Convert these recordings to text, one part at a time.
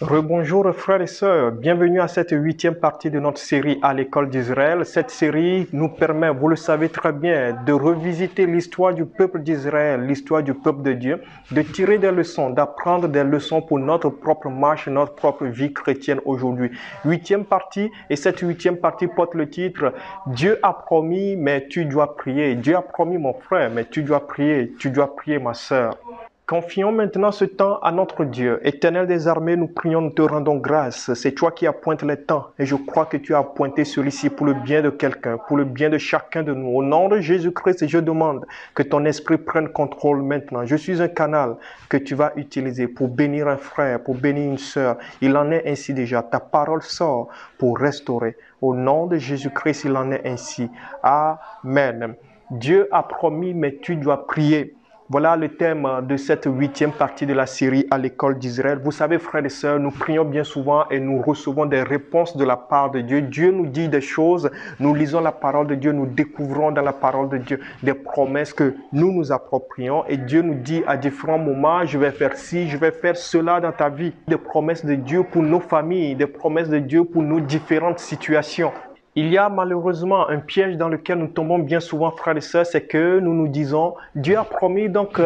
Rebonjour frères et sœurs, bienvenue à cette huitième partie de notre série à l'école d'Israël. Cette série nous permet, vous le savez très bien, de revisiter l'histoire du peuple d'Israël, l'histoire du peuple de Dieu, de tirer des leçons, d'apprendre des leçons pour notre propre marche, notre propre vie chrétienne aujourd'hui. Huitième partie, et cette huitième partie porte le titre « Dieu a promis, mais tu dois prier ». Dieu a promis mon frère, mais tu dois prier ma sœur. Confions maintenant ce temps à notre Dieu. Éternel des armées, nous prions, nous te rendons grâce. C'est toi qui appointes les temps. Et je crois que tu as appointé celui-ci pour le bien de quelqu'un, pour le bien de chacun de nous. Au nom de Jésus-Christ, je demande que ton esprit prenne contrôle maintenant. Je suis un canal que tu vas utiliser pour bénir un frère, pour bénir une sœur. Il en est ainsi déjà. Ta parole sort pour restaurer. Au nom de Jésus-Christ, il en est ainsi. Amen. Dieu a promis, mais tu dois prier. Voilà le thème de cette huitième partie de la série à l'école d'Israël. Vous savez, frères et sœurs, nous prions bien souvent et nous recevons des réponses de la part de Dieu. Dieu nous dit des choses, nous lisons la parole de Dieu, nous découvrons dans la parole de Dieu des promesses que nous nous approprions. Et Dieu nous dit à différents moments, je vais faire ci, je vais faire cela dans ta vie. Des promesses de Dieu pour nos familles, des promesses de Dieu pour nos différentes situations. Il y a malheureusement un piège dans lequel nous tombons bien souvent, frères et sœurs, c'est que nous nous disons, Dieu a promis, donc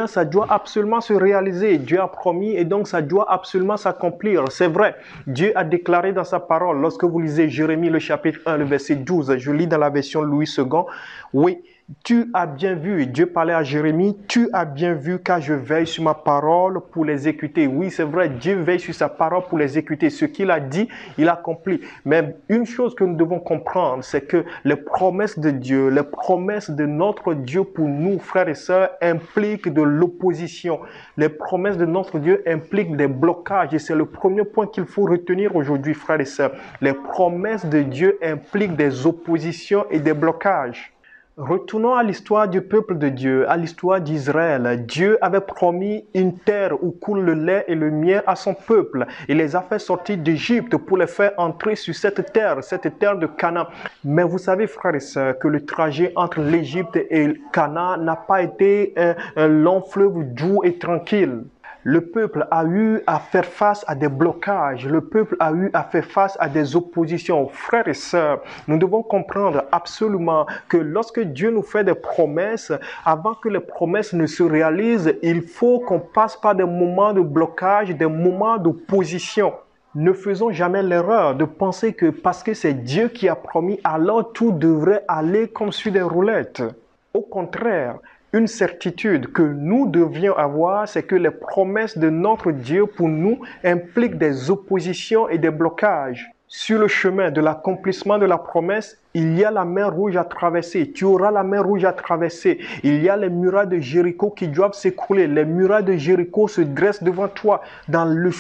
ça doit absolument se réaliser. Dieu a promis et donc ça doit absolument s'accomplir. C'est vrai, Dieu a déclaré dans sa parole, lorsque vous lisez Jérémie le chapitre 1, le verset 12, je lis dans la version Louis II, oui, tu as bien vu, Dieu parlait à Jérémie, tu as bien vu car je veille sur ma parole pour l'exécuter. Oui, c'est vrai, Dieu veille sur sa parole pour l'exécuter. Ce qu'il a dit, il accomplit. Mais une chose que nous devons comprendre, c'est que les promesses de Dieu, les promesses de notre Dieu pour nous, frères et sœurs, impliquent de l'opposition. Les promesses de notre Dieu impliquent des blocages et c'est le premier point qu'il faut retenir aujourd'hui, frères et sœurs. Les promesses de Dieu impliquent des oppositions et des blocages. Retournons à l'histoire du peuple de Dieu, à l'histoire d'Israël. Dieu avait promis une terre où coule le lait et le miel à son peuple. Il les a fait sortir d'Égypte pour les faire entrer sur cette terre de Canaan. Mais vous savez, frères et sœurs, que le trajet entre l'Égypte et Canaan n'a pas été un long fleuve doux et tranquille. Le peuple a eu à faire face à des blocages, le peuple a eu à faire face à des oppositions. Frères et sœurs, nous devons comprendre absolument que lorsque Dieu nous fait des promesses, avant que les promesses ne se réalisent, il faut qu'on passe par des moments de blocage, des moments d'opposition. Ne faisons jamais l'erreur de penser que parce que c'est Dieu qui a promis, alors tout devrait aller comme sur des roulettes. Au contraire, une certitude que nous devions avoir, c'est que les promesses de notre Dieu pour nous impliquent des oppositions et des blocages. Sur le chemin de l'accomplissement de la promesse, il y a la mer Rouge à traverser. Tu auras la mer Rouge à traverser. Il y a les murailles de Jéricho qui doivent s'écrouler. Les murailles de Jéricho se dressent devant toi.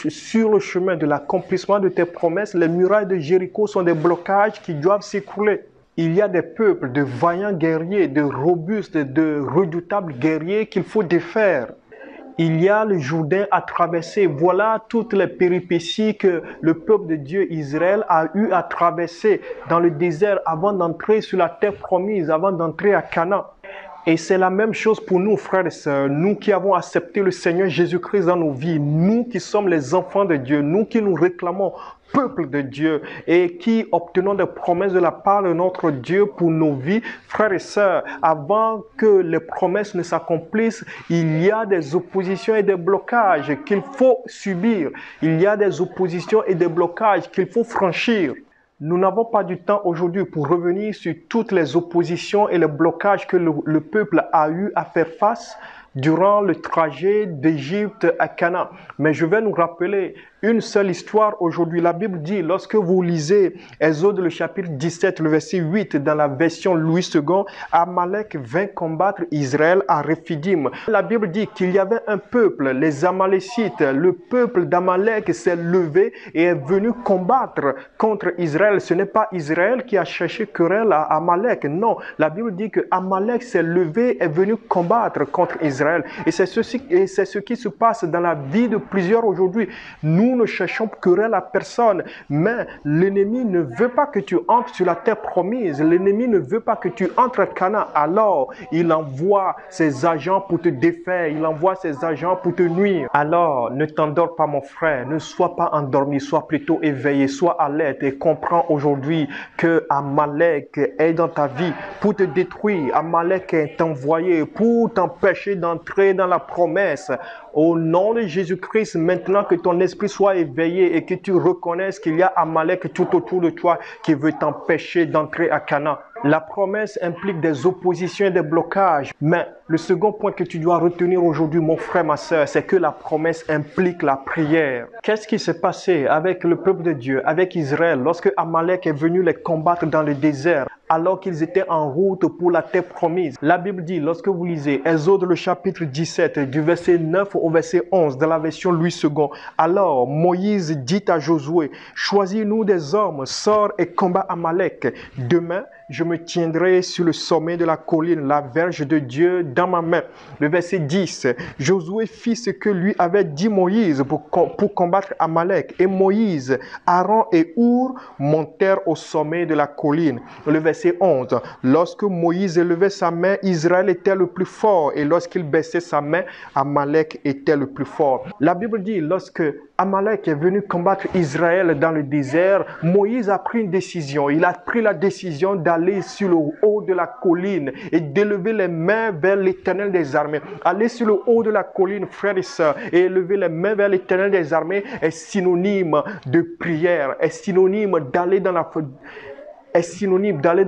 Sur le chemin de l'accomplissement de tes promesses, les murailles de Jéricho sont des blocages qui doivent s'écrouler. Il y a des peuples de vaillants guerriers, de robustes, de redoutables guerriers qu'il faut défaire. Il y a le Jourdain à traverser. Voilà toutes les péripéties que le peuple de Dieu Israël a eu à traverser dans le désert avant d'entrer sur la terre promise, avant d'entrer à Canaan. Et c'est la même chose pour nous, frères et sœurs, nous qui avons accepté le Seigneur Jésus-Christ dans nos vies, nous qui sommes les enfants de Dieu, nous qui nous réclamons peuple de Dieu et qui obtenons des promesses de la part de notre Dieu pour nos vies, frères et sœurs, avant que les promesses ne s'accomplissent, il y a des oppositions et des blocages qu'il faut subir. Il y a des oppositions et des blocages qu'il faut franchir. Nous n'avons pas du temps aujourd'hui pour revenir sur toutes les oppositions et les blocages que le peuple a eu à faire face durant le trajet d'Égypte à Canaan. Mais je vais nous rappeler une seule histoire aujourd'hui. La Bible dit, lorsque vous lisez Exode le chapitre 17, le verset 8, dans la version Louis II, Amalek vint combattre Israël à Rephidim. La Bible dit qu'il y avait un peuple, les Amalécites. Le peuple d'Amalek s'est levé et est venu combattre contre Israël. Ce n'est pas Israël qui a cherché querelle à Amalek. Non, la Bible dit que Amalek s'est levé et est venu combattre contre Israël. d'Israël. Et c'est ce qui se passe dans la vie de plusieurs aujourd'hui. Nous ne cherchons querelle à personne, mais l'ennemi ne veut pas que tu entres sur la terre promise. L'ennemi ne veut pas que tu entres à Canaan. Alors, il envoie ses agents pour te défaire. Il envoie ses agents pour te nuire. Alors, ne t'endors pas, mon frère. Ne sois pas endormi. Sois plutôt éveillé. Sois alerte et comprends aujourd'hui que Amalek est dans ta vie pour te détruire. Amalek est envoyé pour t'empêcher d'entrer dans la promesse. Au nom de Jésus-Christ, maintenant que ton esprit soit éveillé et que tu reconnaisses qu'il y a Amalek tout autour de toi qui veut t'empêcher d'entrer à Canaan. La promesse implique des oppositions et des blocages. Mais le second point que tu dois retenir aujourd'hui, mon frère, ma soeur, c'est que la promesse implique la prière. Qu'est-ce qui s'est passé avec le peuple de Dieu, avec Israël, lorsque Amalek est venu les combattre dans le désert, alors qu'ils étaient en route pour la terre promise? La Bible dit, lorsque vous lisez Exode le chapitre 17, du verset 9 au verset 11, dans la version Louis II, alors Moïse dit à Josué, « Choisis-nous des hommes, sors et combat Amalek. Demain, je me tiendrai sur le sommet de la colline, la verge de Dieu dans ma main. » Le verset 10, Josué fit ce que lui avait dit Moïse pour combattre Amalek. Et Moïse, Aaron et Our montèrent au sommet de la colline. Le verset 11, lorsque Moïse élevait sa main, Israël était le plus fort. Et lorsqu'il baissait sa main, Amalek était le plus fort. La Bible dit, lorsque Amalek est venu combattre Israël dans le désert, Moïse a pris une décision. Il a pris la décision d'aller sur le haut de la colline et d'élever les mains vers l'Éternel des armées. Aller sur le haut de la colline, frères et sœurs, et élever les mains vers l'Éternel des armées est synonyme de prière, est synonyme d'aller dans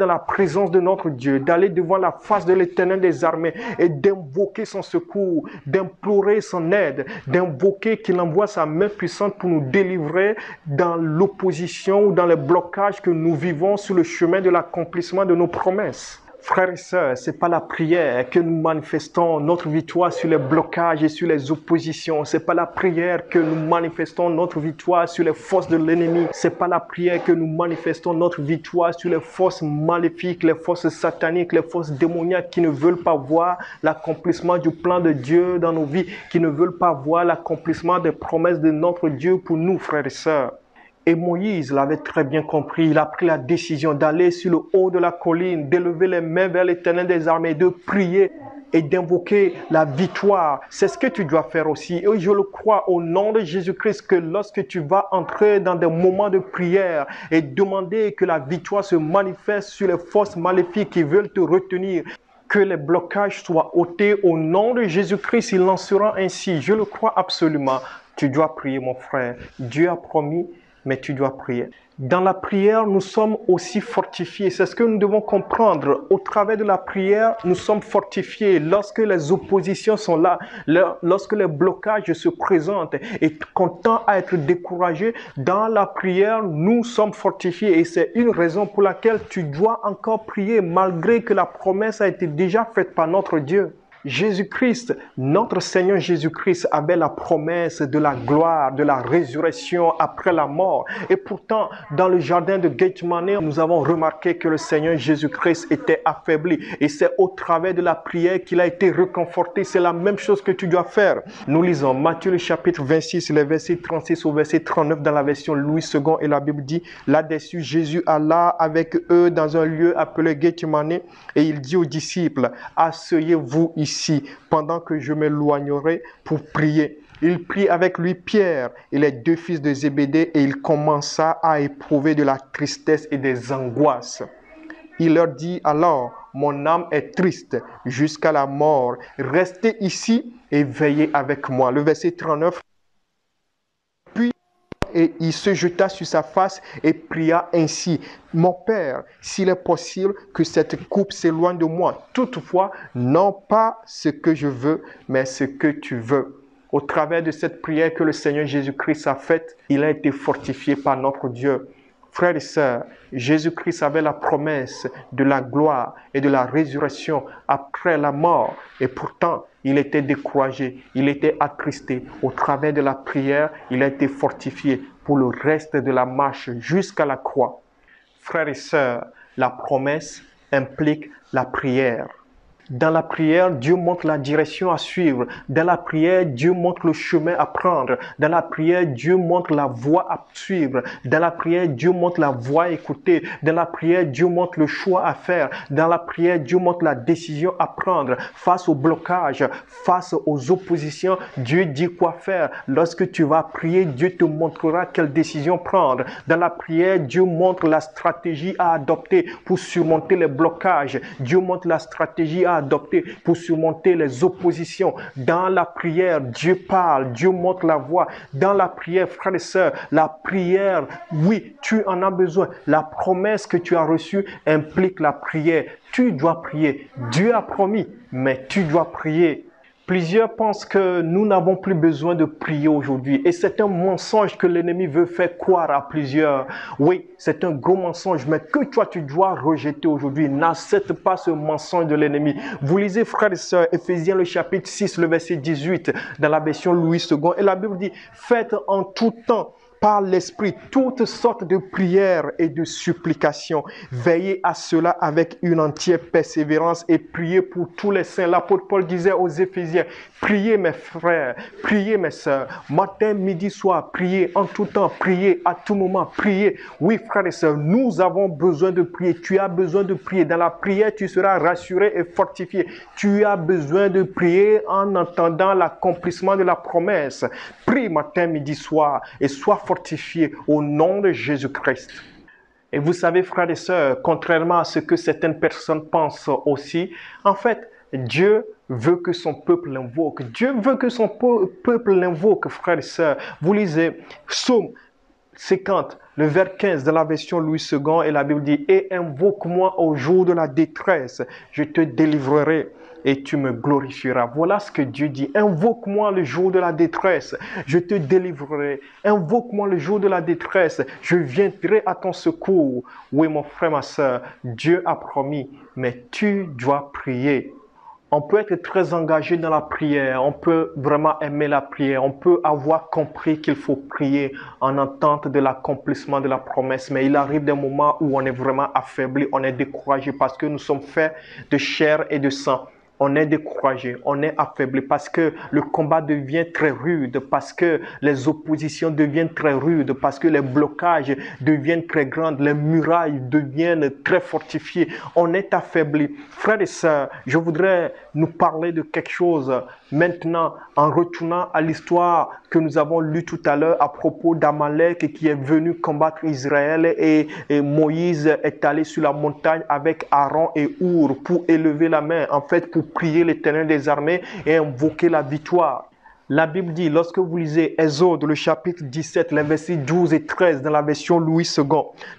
la présence de notre Dieu, d'aller devant la face de l'Éternel des armées et d'invoquer son secours, d'implorer son aide, d'invoquer qu'il envoie sa main puissante pour nous délivrer dans l'opposition ou dans les blocages que nous vivons sur le chemin de l'accomplissement de nos promesses. Frères et sœurs, ce n'est pas la prière que nous manifestons notre victoire sur les blocages et sur les oppositions. Ce n'est pas la prière que nous manifestons notre victoire sur les forces de l'ennemi. Ce n'est pas la prière que nous manifestons notre victoire sur les forces maléfiques, les forces sataniques, les forces démoniaques qui ne veulent pas voir l'accomplissement du plan de Dieu dans nos vies, qui ne veulent pas voir l'accomplissement des promesses de notre Dieu pour nous, frères et sœurs. Et Moïse l'avait très bien compris. Il a pris la décision d'aller sur le haut de la colline, d'élever les mains vers l'Éternel des armées, de prier et d'invoquer la victoire. C'est ce que tu dois faire aussi. Et je le crois au nom de Jésus-Christ que lorsque tu vas entrer dans des moments de prière et demander que la victoire se manifeste sur les forces maléfiques qui veulent te retenir, que les blocages soient ôtés au nom de Jésus-Christ, il en sera ainsi. Je le crois absolument. Tu dois prier, mon frère. Dieu a promis, mais tu dois prier. Dans la prière, nous sommes aussi fortifiés. C'est ce que nous devons comprendre. Au travers de la prière, nous sommes fortifiés. Lorsque les oppositions sont là, lorsque les blocages se présentent et qu'on tend à être découragé, dans la prière, nous sommes fortifiés. Et c'est une raison pour laquelle tu dois encore prier, malgré que la promesse a été déjà faite par notre Dieu. Jésus-Christ, notre Seigneur Jésus-Christ avait la promesse de la gloire, de la résurrection après la mort. Et pourtant, dans le jardin de Gethsemane, nous avons remarqué que le Seigneur Jésus-Christ était affaibli. Et c'est au travers de la prière qu'il a été réconforté. C'est la même chose que tu dois faire. Nous lisons Matthieu le chapitre 26, les versets 36 au verset 39 dans la version Louis II. Et la Bible dit, là-dessus, Jésus alla avec eux dans un lieu appelé Gethsemane. Et il dit aux disciples, asseyez-vous ici pendant que je m'éloignerai pour prier. Il prit avec lui Pierre et les deux fils de Zébédée et il commença à éprouver de la tristesse et des angoisses. Il leur dit alors, mon âme est triste jusqu'à la mort. Restez ici et veillez avec moi. Le verset 39. Et il se jeta sur sa face et pria ainsi, « Mon Père, s'il est possible que cette coupe s'éloigne de moi. Toutefois, non pas ce que je veux, mais ce que tu veux. » Au travers de cette prière que le Seigneur Jésus-Christ a faite, il a été fortifié par notre Dieu. Frères et sœurs, Jésus-Christ avait la promesse de la gloire et de la résurrection après la mort. Et pourtant, il était découragé, il était attristé. Au travers de la prière, il a été fortifié pour le reste de la marche jusqu'à la croix. Frères et sœurs, la promesse implique la prière. Dans la prière, Dieu montre la direction à suivre. Dans la prière, Dieu montre le chemin à prendre. Dans la prière, Dieu montre la voie à suivre. Dans la prière, Dieu montre la voie à écouter. Dans la prière, Dieu montre le choix à faire. Dans la prière, Dieu montre la décision à prendre. Face au blocage, face aux oppositions, Dieu dit quoi faire. Lorsque tu vas prier, Dieu te montrera quelle décision prendre. Dans la prière, Dieu montre la stratégie à adopter pour surmonter les blocages. Dieu montre la stratégie à adopter pour surmonter les oppositions. Dans la prière, Dieu parle, Dieu montre la voie. Dans la prière, frères et sœurs, la prière, oui, tu en as besoin. La promesse que tu as reçue implique la prière. Tu dois prier. Dieu a promis, mais tu dois prier. Plusieurs pensent que nous n'avons plus besoin de prier aujourd'hui. Et c'est un mensonge que l'ennemi veut faire croire à plusieurs. Oui, c'est un gros mensonge, mais que toi, tu dois rejeter aujourd'hui. N'accepte pas ce mensonge de l'ennemi. Vous lisez, frères et sœurs, Éphésiens le chapitre 6, le verset 18, dans la version Louis II. Et la Bible dit, faites en tout temps, par l'Esprit, toutes sortes de prières et de supplications. Veillez à cela avec une entière persévérance et priez pour tous les saints. L'apôtre Paul disait aux Éphésiens, priez mes frères, priez mes sœurs, matin, midi, soir, priez en tout temps, priez à tout moment, priez. Oui, frères et sœurs, nous avons besoin de prier. Tu as besoin de prier. Dans la prière, tu seras rassuré et fortifié. Tu as besoin de prier en entendant l'accomplissement de la promesse. Prie matin, midi, soir et sois fortifié au nom de Jésus-Christ. Et vous savez, frères et sœurs, contrairement à ce que certaines personnes pensent aussi, en fait, Dieu veut que son peuple l'invoque. Dieu veut que son peuple l'invoque, frères et sœurs. Vous lisez Psaume 50, le vers 15 de la version Louis II, et la Bible dit « Et invoque-moi au jour de la détresse, je te délivrerai. » Et tu me glorifieras. Voilà ce que Dieu dit. Invoque-moi le jour de la détresse. Je te délivrerai. Invoque-moi le jour de la détresse. Je viendrai à ton secours. Oui, mon frère, ma soeur, Dieu a promis, mais tu dois prier. On peut être très engagé dans la prière, on peut vraiment aimer la prière, on peut avoir compris qu'il faut prier en attente de l'accomplissement de la promesse, mais il arrive des moments où on est vraiment affaibli, on est découragé parce que nous sommes faits de chair et de sang. On est découragé, on est affaibli parce que le combat devient très rude, parce que les oppositions deviennent très rudes, parce que les blocages deviennent très grands, les murailles deviennent très fortifiées. On est affaibli. Frères et sœurs, je voudrais nous parler de quelque chose maintenant en retournant à l'histoire que nous avons lue tout à l'heure à propos d'Amalek qui est venu combattre Israël et Moïse est allé sur la montagne avec Aaron et Our pour élever la main, en fait pour prier l'Éternel des armées et invoquer la victoire. La Bible dit, lorsque vous lisez Exode, le chapitre 17, les versets 12 et 13 dans la version Louis II,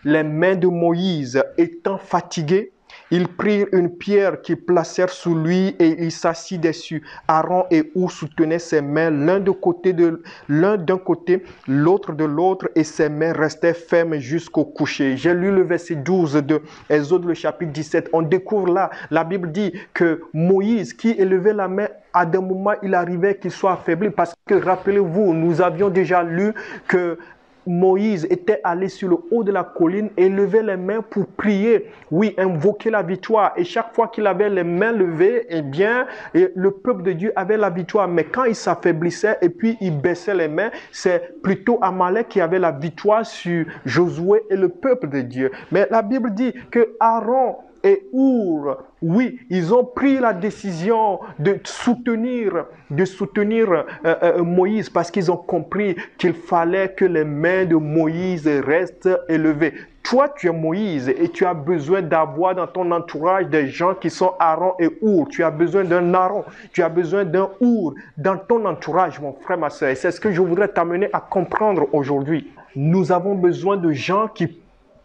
les mains de Moïse étant fatiguées, ils prirent une pierre qu'ils placèrent sous lui et il s'assit dessus. Aaron et Our soutenaient ses mains l'un d'un côté, l'autre de l'autre et ses mains restaient fermes jusqu'au coucher. J'ai lu le verset 12 de Exode, le chapitre 17. On découvre là, la Bible dit que Moïse qui élevait la main, à des moments il arrivait qu'il soit affaibli parce que rappelez-vous, nous avions déjà lu que Moïse était allé sur le haut de la colline et levait les mains pour prier, oui, invoquer la victoire. Et chaque fois qu'il avait les mains levées, eh bien, le peuple de Dieu avait la victoire. Mais quand il s'affaiblissait et puis il baissait les mains, c'est plutôt Amalek qui avait la victoire sur Josué et le peuple de Dieu. Mais la Bible dit que Aaron et Our, oui, ils ont pris la décision de soutenir Moïse parce qu'ils ont compris qu'il fallait que les mains de Moïse restent élevées. Toi, tu es Moïse et tu as besoin d'avoir dans ton entourage des gens qui sont Aaron et Our. Tu as besoin d'un Aaron, tu as besoin d'un Our dans ton entourage, mon frère, ma soeur. Et c'est ce que je voudrais t'amener à comprendre aujourd'hui. Nous avons besoin de gens qui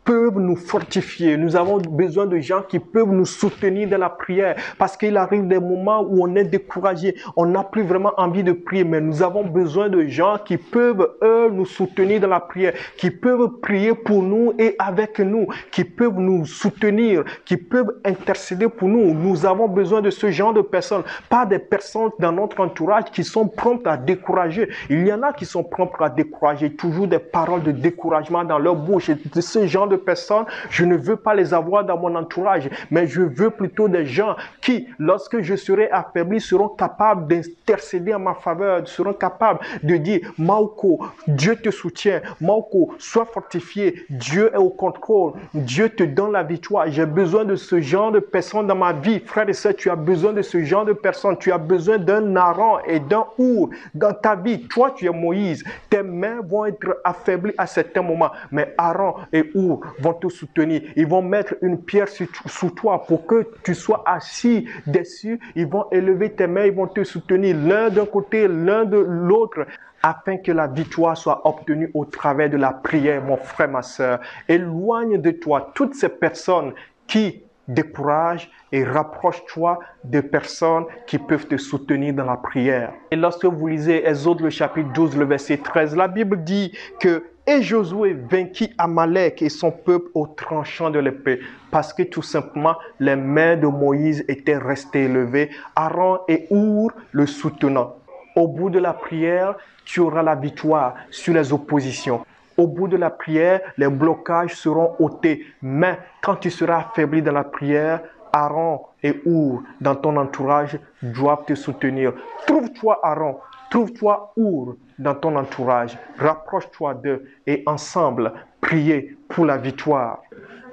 peuvent nous fortifier. Nous avons besoin de gens qui peuvent nous soutenir dans la prière parce qu'il arrive des moments où on est découragé, on n'a plus vraiment envie de prier, mais nous avons besoin de gens qui peuvent, eux, nous soutenir dans la prière, qui peuvent prier pour nous et avec nous, qui peuvent nous soutenir, qui peuvent intercéder pour nous. Nous avons besoin de ce genre de personnes, pas des personnes dans notre entourage qui sont promptes à décourager. Il y en a qui sont promptes à décourager, toujours des paroles de découragement dans leur bouche. Et de ce genre de de personnes, je ne veux pas les avoir dans mon entourage, mais je veux plutôt des gens qui, lorsque je serai affaibli, seront capables d'intercéder en ma faveur, seront capables de dire, Mauko, Dieu te soutient, Mauko, sois fortifié, Dieu est au contrôle, Dieu te donne la victoire. J'ai besoin de ce genre de personnes dans ma vie. Frère et sœur, tu as besoin de ce genre de personnes. Tu as besoin d'un Aaron et d'un Our dans ta vie. Toi, tu es Moïse. Tes mains vont être affaiblies à certains moments, mais Aaron et Our vont te soutenir. Ils vont mettre une pierre sous toi pour que tu sois assis dessus. Ils vont élever tes mains, ils vont te soutenir l'un d'un côté, l'un de l'autre, afin que la victoire soit obtenue au travers de la prière, mon frère, ma soeur. Éloigne de toi toutes ces personnes qui découragent et rapproche-toi de personnes qui peuvent te soutenir dans la prière. Et lorsque vous lisez Exode le chapitre 12, le verset 13, la Bible dit que « Et Josué vainquit Amalek et son peuple au tranchant de l'épée, parce que tout simplement les mains de Moïse étaient restées élevées, Aaron et Our le soutenant. » Au bout de la prière, tu auras la victoire sur les oppositions. Au bout de la prière, les blocages seront ôtés. Mais quand tu seras affaibli dans la prière, Aaron et Our dans ton entourage doivent te soutenir. Trouve-toi Aaron, trouve-toi Our dans ton entourage. Rapproche-toi d'eux et ensemble, priez pour la victoire.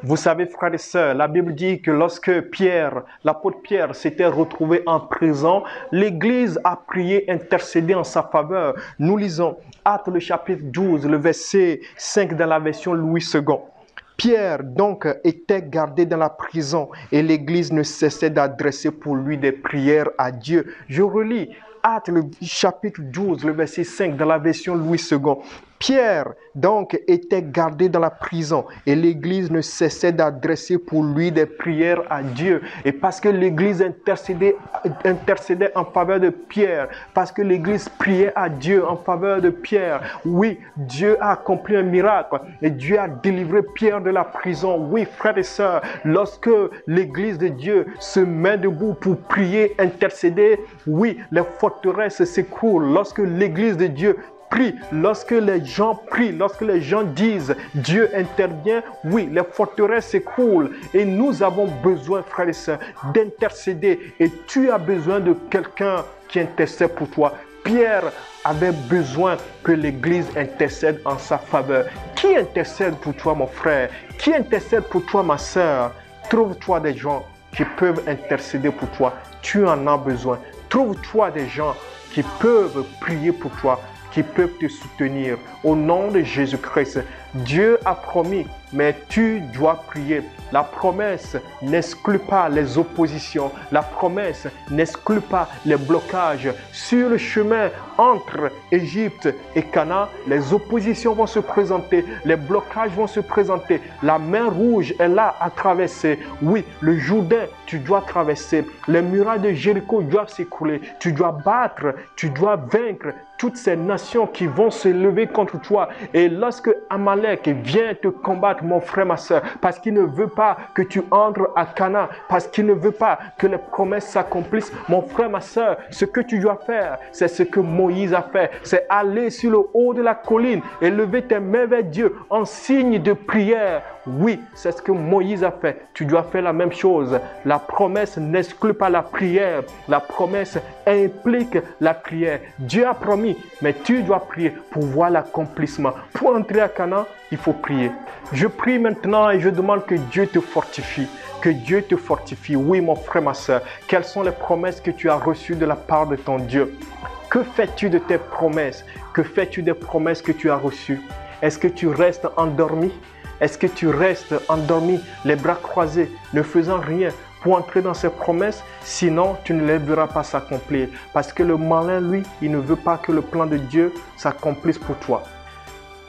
Vous savez, frères et sœurs, la Bible dit que lorsque Pierre, l'apôtre Pierre, s'était retrouvé en prison, l'Église a prié, intercédé en sa faveur. Nous lisons Actes le chapitre 12, le verset 5 dans la version Louis II. Pierre donc était gardé dans la prison et l'Église ne cessait d'adresser pour lui des prières à Dieu. Je relis Actes le chapitre 12, le verset 5 dans la version Louis II. Pierre, donc, était gardé dans la prison et l'Église ne cessait d'adresser pour lui des prières à Dieu. Et parce que l'Église intercédait en faveur de Pierre, parce que l'Église priait à Dieu en faveur de Pierre, oui, Dieu a accompli un miracle et Dieu a délivré Pierre de la prison. Oui, frères et sœurs, lorsque l'Église de Dieu se met debout pour prier, intercéder, oui, les forteresses s'écroulent. Lorsque l'Église de Dieu prie, lorsque les gens prient, lorsque les gens disent Dieu intervient, oui, les forteresses s'écroulent. Et nous avons besoin, frères et sœurs, d'intercéder. Et tu as besoin de quelqu'un qui intercède pour toi. Pierre avait besoin que l'Église intercède en sa faveur. Qui intercède pour toi, mon frère? Qui intercède pour toi, ma sœur? Trouve-toi des gens qui peuvent intercéder pour toi. Tu en as besoin. Trouve-toi des gens qui peuvent prier pour toi, qui peuvent te soutenir. Au nom de Jésus-Christ, Dieu a promis, mais tu dois prier. La promesse n'exclut pas les oppositions. La promesse n'exclut pas les blocages. Sur le chemin entre Égypte et Canaan, les oppositions vont se présenter. Les blocages vont se présenter. La mer rouge est là à traverser. Oui, le Jourdain, tu dois traverser. Les murailles de Jéricho doivent s'écrouler. Tu dois battre, tu dois vaincre toutes ces nations qui vont se lever contre toi. Et lorsque Amalek vient te combattre, mon frère, ma soeur, parce qu'il ne veut pas que tu entres à Canaan, parce qu'il ne veut pas que les promesses s'accomplissent, mon frère, ma soeur, ce que tu dois faire, c'est ce que Moïse a fait. C'est aller sur le haut de la colline et lever tes mains vers Dieu en signe de prière. Oui, c'est ce que Moïse a fait. Tu dois faire la même chose. La promesse n'exclut pas la prière. La promesse implique la prière. Dieu a promis, mais tu dois prier pour voir l'accomplissement. Pour entrer à Canaan, il faut prier. Je prie maintenant et je demande que Dieu te fortifie. Que Dieu te fortifie. Oui, mon frère, ma soeur. Quelles sont les promesses que tu as reçues de la part de ton Dieu? Que fais-tu de tes promesses? Que fais-tu des promesses que tu as reçues? Est-ce que tu restes endormi? Est-ce que tu restes endormi, les bras croisés, ne faisant rien pour entrer dans ces promesses? Sinon, tu ne les verras pas s'accomplir. Parce que le malin, lui, il ne veut pas que le plan de Dieu s'accomplisse pour toi.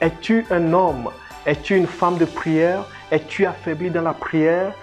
Es-tu un homme? Es-tu une femme de prière? Es-tu affaibli dans la prière?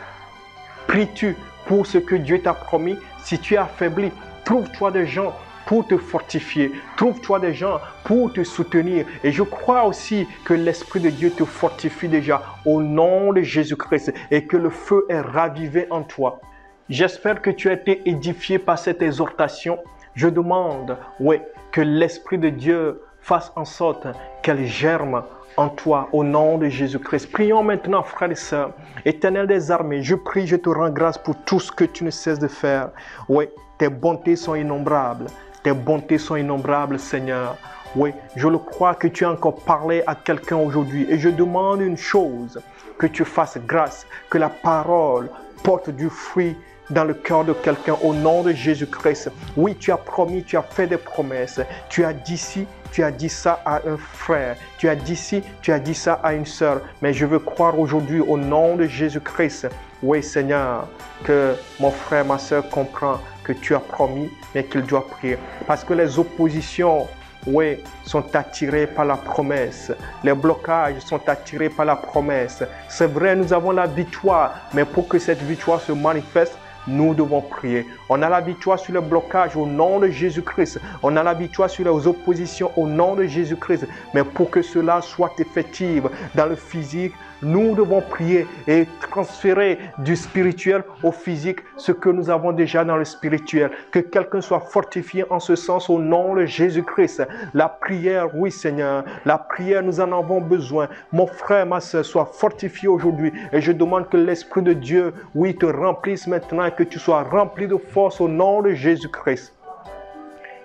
Pries-tu pour ce que Dieu t'a promis? Si tu es affaibli, trouve-toi des gens pour te fortifier. Trouve-toi des gens pour te soutenir. Et je crois aussi que l'Esprit de Dieu te fortifie déjà au nom de Jésus-Christ et que le feu est ravivé en toi. J'espère que tu as été édifié par cette exhortation. Je demande, oui, que l'Esprit de Dieu fasse en sorte qu'elle germe en toi, au nom de Jésus-Christ. Prions maintenant, frères et sœurs. Éternel des armées, je prie, je te rends grâce pour tout ce que tu ne cesses de faire. Oui, tes bontés sont innombrables. Tes bontés sont innombrables, Seigneur. Oui, je le crois que tu as encore parlé à quelqu'un aujourd'hui. Et je demande une chose, que tu fasses grâce, que la parole porte du fruit dans le cœur de quelqu'un au nom de Jésus-Christ. Oui, tu as promis, tu as fait des promesses. Tu as dit ci, tu as dit ça à un frère. Tu as dit ci, tu as dit ça à une sœur. Mais je veux croire aujourd'hui au nom de Jésus-Christ. Oui, Seigneur, que mon frère, ma sœur comprend que tu as promis, mais qu'il doit prier. Parce que les oppositions, oui, sont attirés par la promesse. Les blocages sont attirés par la promesse. C'est vrai, nous avons la victoire, mais pour que cette victoire se manifeste, nous devons prier. On a la victoire sur le blocage au nom de Jésus-Christ. On a la victoire sur les oppositions au nom de Jésus-Christ. Mais pour que cela soit effectif dans le physique, nous devons prier et transférer du spirituel au physique ce que nous avons déjà dans le spirituel. Que quelqu'un soit fortifié en ce sens au nom de Jésus-Christ. La prière, oui Seigneur, la prière, nous en avons besoin. Mon frère, ma soeur, sois fortifié aujourd'hui. Et je demande que l'Esprit de Dieu, oui, te remplisse maintenant et que tu sois rempli de force au nom de Jésus-Christ.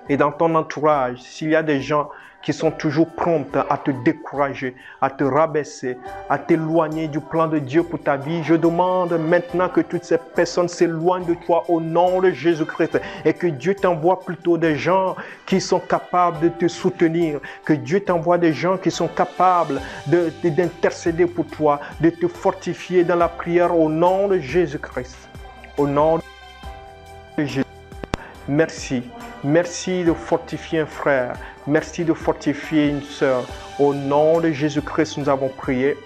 Et dans ton entourage, s'il y a des gens qui sont toujours promptes à te décourager, à te rabaisser, à t'éloigner du plan de Dieu pour ta vie, je demande maintenant que toutes ces personnes s'éloignent de toi au nom de Jésus-Christ et que Dieu t'envoie plutôt des gens qui sont capables de te soutenir, que Dieu t'envoie des gens qui sont capables d'intercéder pour toi, de te fortifier dans la prière au nom de Jésus-Christ. Au nom de Jésus. Merci. Merci de fortifier un frère. Merci de fortifier une sœur. Au nom de Jésus-Christ, nous avons prié.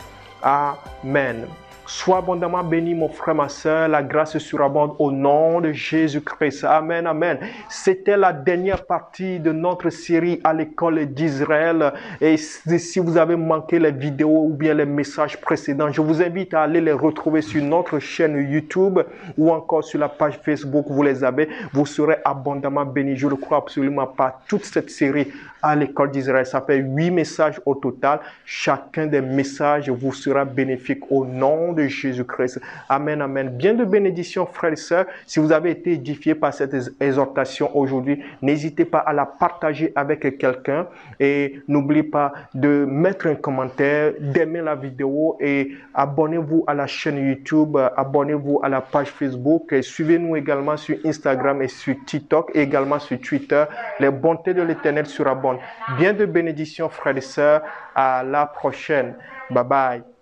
Amen. Sois abondamment béni, mon frère, ma sœur. La grâce surabonde au nom de Jésus-Christ. Amen, amen. C'était la dernière partie de notre série à l'école d'Israël. Et si vous avez manqué les vidéos ou bien les messages précédents, je vous invite à aller les retrouver sur notre chaîne YouTube ou encore sur la page Facebook. Vous les avez. Vous serez abondamment béni. Je le crois absolument pas. Toute cette série à l'école d'Israël, ça fait 8 messages au total. Chacun des messages vous sera bénéfique au nom de Jésus-Christ. Amen, amen. Bien de bénédictions, frères et sœurs. Si vous avez été édifiés par cette exhortation aujourd'hui, n'hésitez pas à la partager avec quelqu'un et n'oubliez pas de mettre un commentaire, d'aimer la vidéo et abonnez-vous à la chaîne YouTube, abonnez-vous à la page Facebook et suivez-nous également sur Instagram et sur TikTok et également sur Twitter. Les bontés de l'Éternel surabondent. Bien de bénédictions, frères et sœurs. À la prochaine. Bye bye.